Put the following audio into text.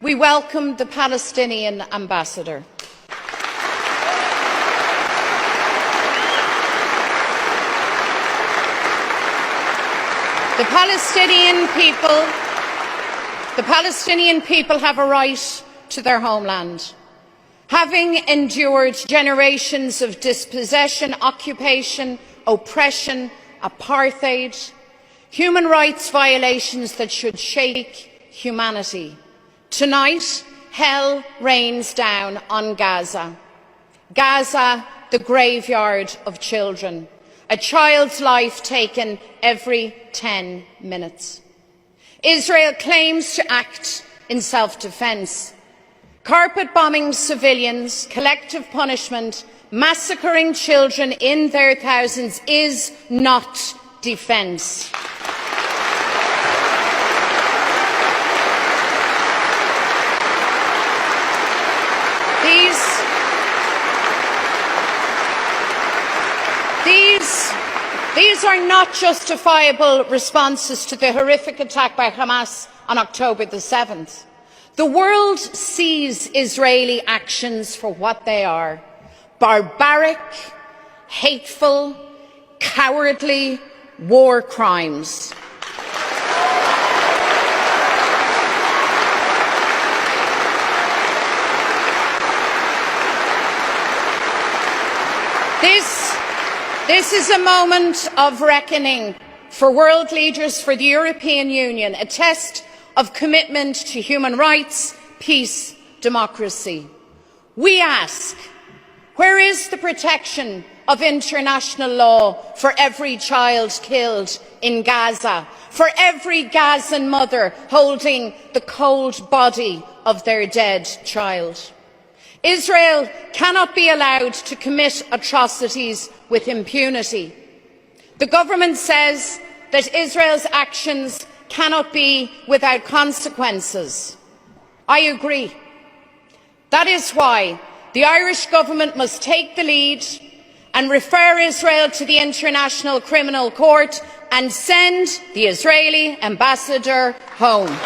We welcome the Palestinian ambassador. The Palestinian people have a right to their homeland. Having endured generations of dispossession, occupation, oppression, apartheid, human rights violations that should shake humanity, tonight hell rains down on Gaza. Gaza, the graveyard of children. A child's life taken every 10 minutes. Israel claims to act in self-defense. Carpet bombing civilians, collective punishment, massacring children in their thousands is not defense. These are not justifiable responses to the horrific attack by Hamas on October the 7th. The world sees Israeli actions for what they are: barbaric, hateful, cowardly war crimes. This is a moment of reckoning for world leaders, for the European Union, a test of commitment to human rights, peace, democracy. We ask, where is the protection of international law for every child killed in Gaza, for every Gazan mother holding the cold body of their dead child? Israel cannot be allowed to commit atrocities with impunity. The government says that Israel's actions cannot be without consequences. I agree. That is why the Irish government must take the lead and refer Israel to the International Criminal Court and send the Israeli ambassador home.